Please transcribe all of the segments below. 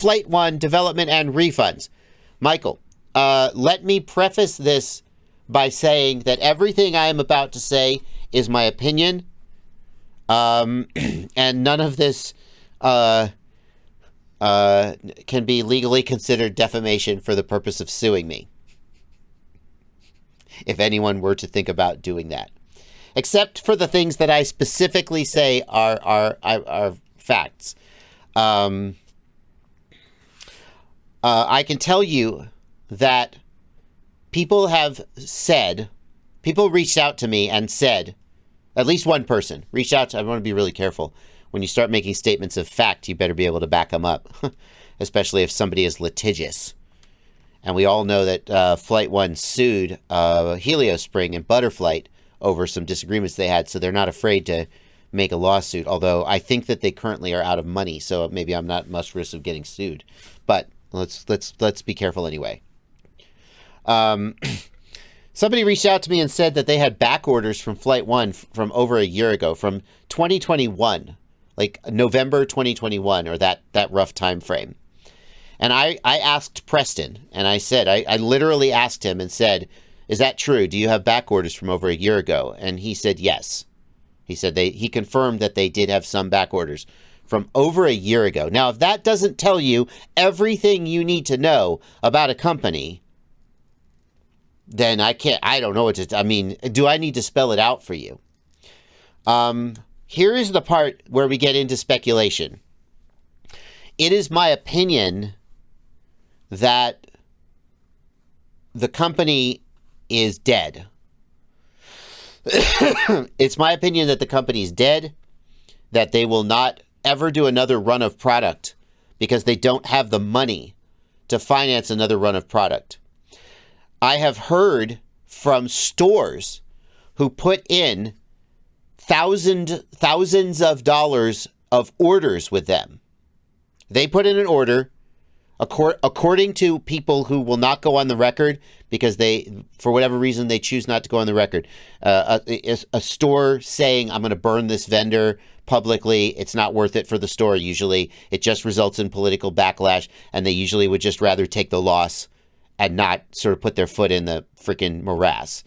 Flightone development and refunds. Michael, let me preface this by saying that everything I am about to say is my opinion, and none of this can be legally considered defamation for the purpose of suing me, if anyone were to think about doing that. Except for the things that I specifically say are facts. I can tell you that people reached out to me and said, at least one person reached out to, I want to be really careful. When you start making statements of fact, you better be able to back them up, especially if somebody is litigious. And we all know that Flightone sued Heliospring and Butterflight over some disagreements they had, so they're not afraid to make a lawsuit, although I think that they currently are out of money, so maybe I'm not much risk of getting sued. But let's be careful anyway. Somebody reached out to me and said that they had back orders from Flightone from over a year ago, from 2021, like November 2021, or that rough time frame. And I asked Preston, and I said, I literally asked him and said, is that true? Do you have back orders from over a year ago? And he said yes. He said he confirmed that they did have some back orders from over a year ago. Now, if that doesn't tell you everything you need to know about a company, then I don't know what to, I mean, do I need to spell it out for you? Here is the part where we get into speculation. It is my opinion that the company is dead. It's my opinion that the company is dead, that they will not ever do another run of product because they don't have the money to finance another run of product. I have heard from stores who put in thousands of dollars of orders with them. They put in an order, according to people who will not go on the record because they, for whatever reason, they choose not to go on the record. A store saying, I'm going to burn this vendor publicly. It's not worth it for the store usually. It just results in political backlash, and they usually would just rather take the loss and not sort of put their foot in the freaking morass.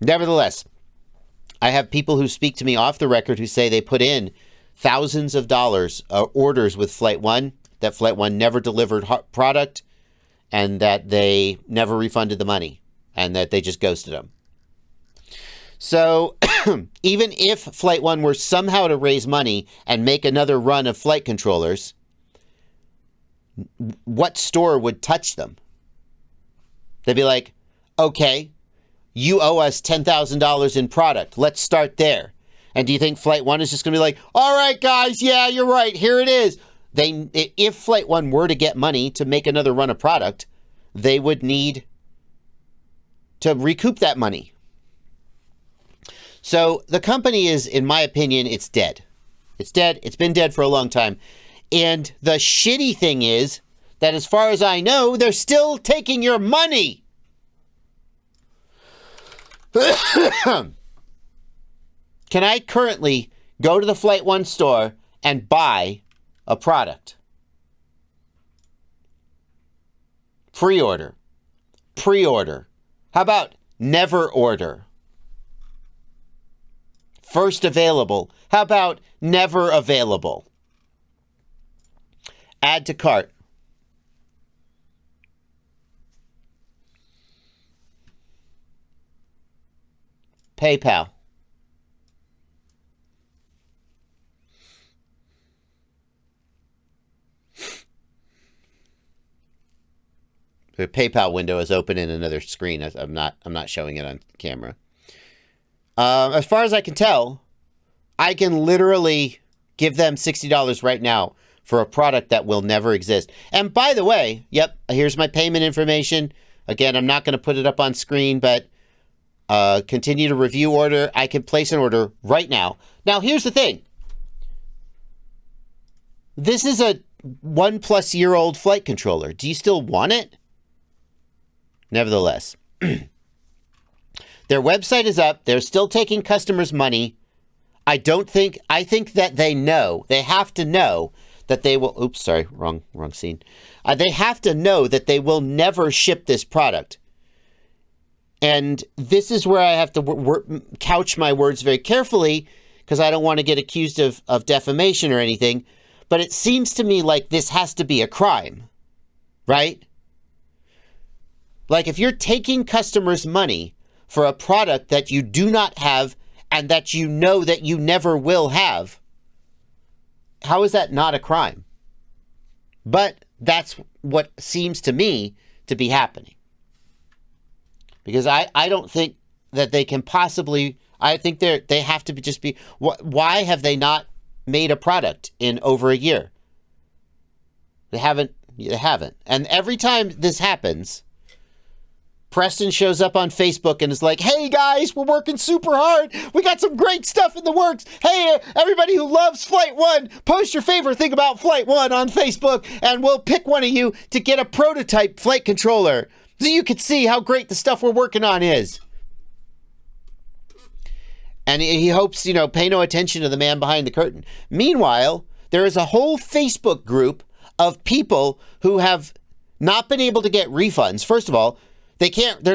Nevertheless, I have people who speak to me off the record who say they put in thousands of dollars orders with Flightone, that Flightone never delivered product, and that they never refunded the money, and that they just ghosted them. So even if Flightone were somehow to raise money and make another run of flight controllers, what store would touch them? They'd be like, okay, you owe us $10,000 in product. Let's start there. And do you think Flightone is just going to be like, all right, guys, yeah, you're right, here it is. If Flightone were to get money to make another run of product, they would need to recoup that money. So the company is, in my opinion, it's dead. It's dead. It's been dead for a long time. And the shitty thing is that as far as I know, they're still taking your money. Can I currently go to the Flightone store and buy a product? Pre-order. How about never order? First available. How about never available? Add to cart. PayPal. The PayPal window is open in another screen. I'm not showing it on camera. As far as I can tell, I can literally give them $60 right now for a product that will never exist. And by the way, yep, here's my payment information. Again, I'm not going to put it up on screen, but continue to review order. I can place an order right now. Now, here's the thing. This is a 1+ year old flight controller. Do you still want it? Nevertheless, their website is up. They're still taking customers' money. I think that they have to know that they will, oops, sorry, wrong scene. They have to know that they will never ship this product. And this is where I have to couch my words very carefully, because I don't want to get accused of defamation or anything. But it seems to me like this has to be a crime, right? Like if you're taking customers' money for a product that you do not have and that you know that you never will have, how is that not a crime? But that's what seems to me to be happening. Because I don't think that they can possibly, I think they have to just be, why have they not made a product in over a year? They haven't. And every time this happens, Preston shows up on Facebook and is like, hey guys, we're working super hard. We got some great stuff in the works. Hey, everybody who loves Flightone, post your favorite thing about Flightone on Facebook and we'll pick one of you to get a prototype flight controller so you can see how great the stuff we're working on is. And he hopes, pay no attention to the man behind the curtain. Meanwhile, there is a whole Facebook group of people who have not been able to get refunds. First of all, a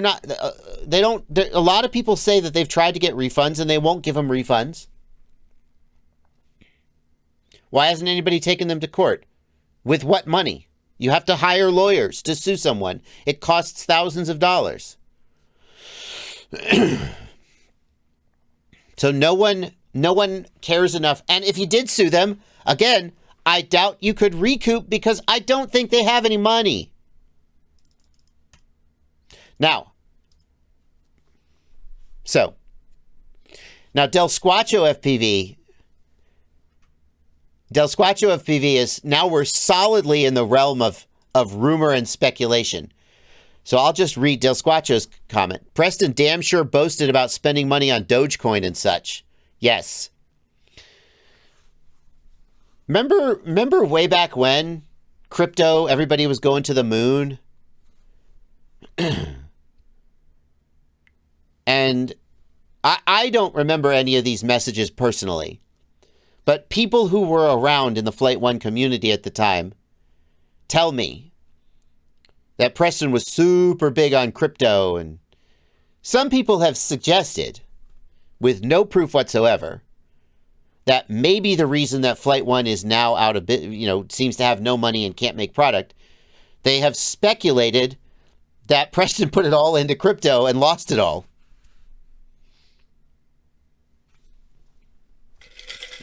lot of people say that they've tried to get refunds and they won't give them refunds. Why hasn't anybody taken them to court? With what money? You have to hire lawyers to sue someone. It costs thousands of dollars. So no one cares enough. And if you did sue them, again, I doubt you could recoup because I don't think they have any money. Now Del Squatcho FPV is, now we're solidly in the realm of rumor and speculation. So I'll just read Del Squatcho's comment. Preston damn sure boasted about spending money on Dogecoin and such. Yes. Remember way back when crypto, everybody was going to the moon? And I don't remember any of these messages personally. But people who were around in the Flightone community at the time tell me that Preston was super big on crypto, and some people have suggested, with no proof whatsoever, that maybe the reason that Flightone is now out of seems to have no money and can't make product, they have speculated that Preston put it all into crypto and lost it all.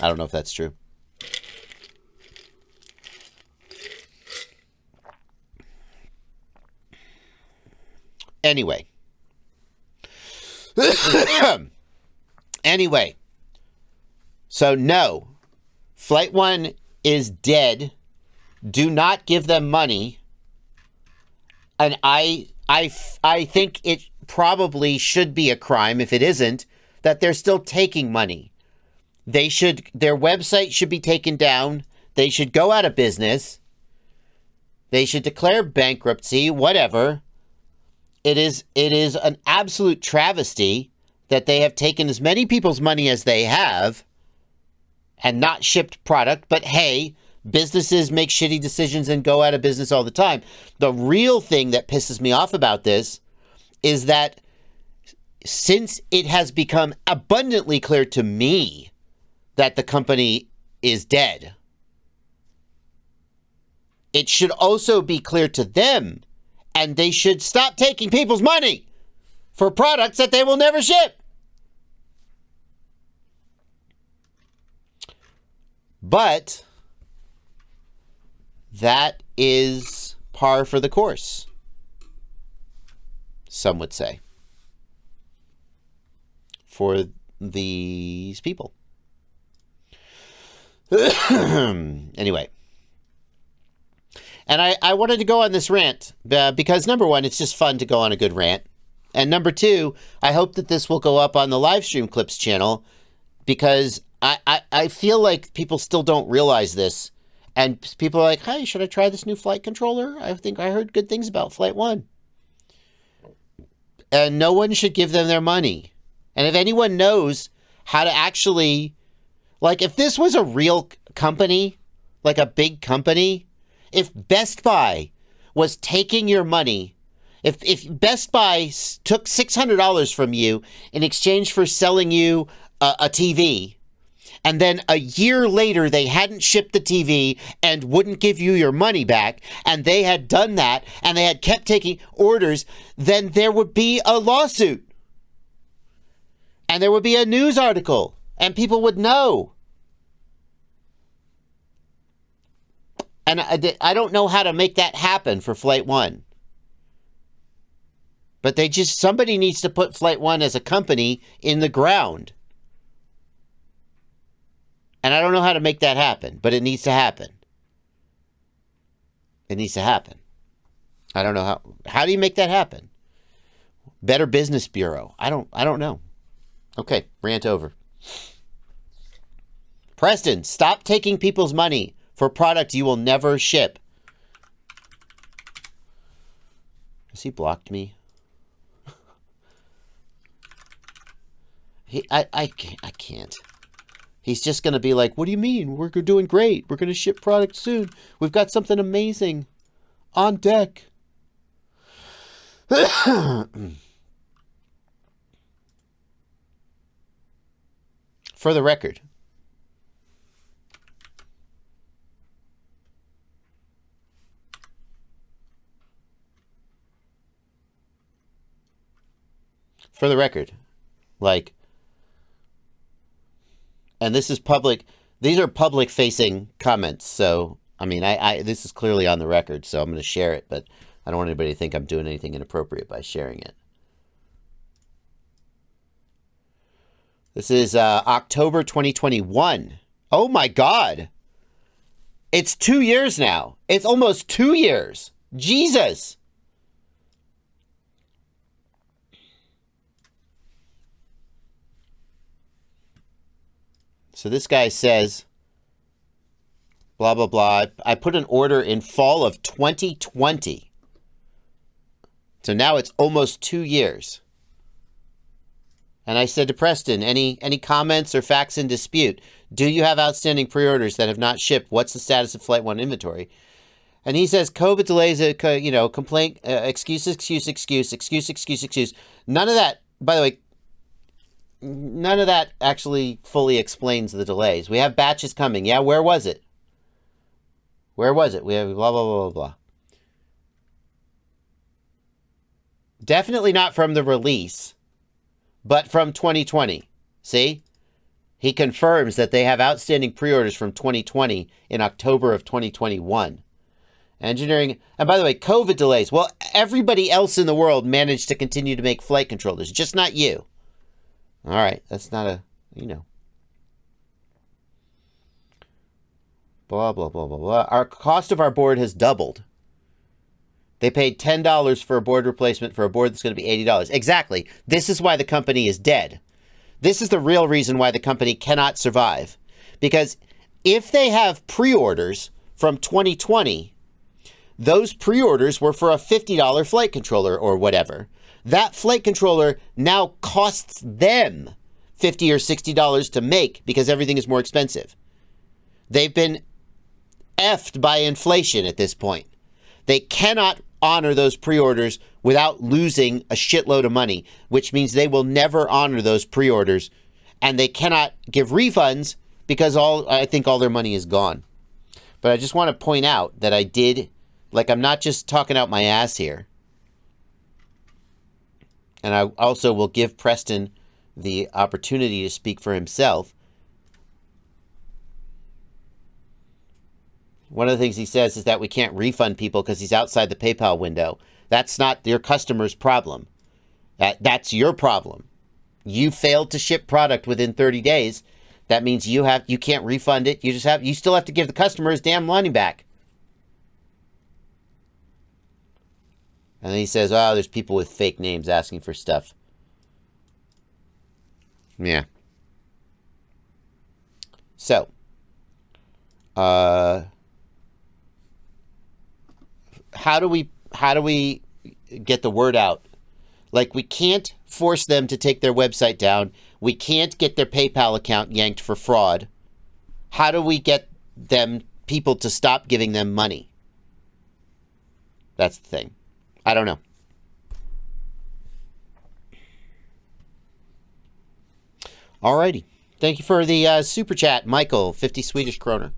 I don't know if that's true. Anyway. So no. Flightone is dead. Do not give them money. And I think it probably should be a crime, if it isn't, that they're still taking money. Their website should be taken down. They should go out of business. They should declare bankruptcy, whatever. It is an absolute travesty that they have taken as many people's money as they have and not shipped product. But hey, businesses make shitty decisions and go out of business all the time. The real thing that pisses me off about this is that since it has become abundantly clear to me that the company is dead, it should also be clear to them, and they should stop taking people's money for products that they will never ship. But that is par for the course, some would say, for these people. Anyway. And I wanted to go on this rant because, number one, it's just fun to go on a good rant. And number two, I hope that this will go up on the live stream clips channel because I feel like people still don't realize this. And people are like, hey, should I try this new flight controller? I think I heard good things about Flightone. And no one should give them their money. And if anyone knows how to actually, like, if this was a real company like a big company, if Best Buy was taking your money, if Best Buy took $600 from you in exchange for selling you a TV, and then a year later they hadn't shipped the TV and wouldn't give you your money back, and they had done that, and they had kept taking orders, then there would be a lawsuit. And there would be a news article, and people would know. And I don't know how to make that happen for Flightone. But somebody needs to put Flightone as a company in the ground. And I don't know how to make that happen, but it needs to happen. It needs to happen. I don't know how. How do you make that happen? Better Business Bureau. I don't know. Okay, rant over. Preston, stop taking people's money for product you will never ship. Has he blocked me? I can't. He's just going to be like, what do you mean? We're doing great. We're going to ship product soon. We've got something amazing on deck. For the record. For the record. Like, and this is public. These are public facing comments. So, I mean, this is clearly on the record, so I'm going to share it, but I don't want anybody to think I'm doing anything inappropriate by sharing it. This is October 2021. Oh my God. It's 2 years now. It's almost 2 years. Jesus. So this guy says, blah, blah, blah. I put an order in fall of 2020. So now it's almost 2 years. And I said to Preston, any comments or facts in dispute? Do you have outstanding pre-orders that have not shipped? What's the status of Flightone inventory? And he says, COVID delays, complaint, excuse. None of that, by the way, none of that actually fully explains the delays. We have batches coming. Yeah, where was it? Where was it? We have blah, blah, blah, blah, blah. Definitely not from the release, but from 2020. See? He confirms that they have outstanding pre-orders from 2020 in October of 2021. Engineering, and by the way, COVID delays. Well, everybody else in the world managed to continue to make flight controllers, just not you. All right, that's not a, blah, blah, blah, blah, blah. Our cost of our board has doubled. They paid $10 for a board replacement for a board that's going to be $80. Exactly. This is why the company is dead. This is the real reason why the company cannot survive. Because if they have pre-orders from 2020, those pre-orders were for a $50 flight controller or whatever. That flight controller now costs them $50 or $60 to make because everything is more expensive. They've been effed by inflation at this point. They cannot honor those pre-orders without losing a shitload of money, which means they will never honor those pre-orders, and they cannot give refunds because I think all their money is gone. But I just want to point out that I'm not just talking out my ass here. And I also will give Preston the opportunity to speak for himself. One of the things he says is that we can't refund people because he's outside the PayPal window. That's not your customer's problem. That's your problem. You failed to ship product within 30 days. That means you can't refund it. You still have to give the customer his damn money back. And then he says, oh, there's people with fake names asking for stuff. Yeah. So, how do we get the word out? Like, we can't force them to take their website down. We can't get their PayPal account yanked for fraud. How do we get people to stop giving them money. That's the thing. I don't know. Alrighty. Thank you for the super chat, Michael, 50 Swedish kroner.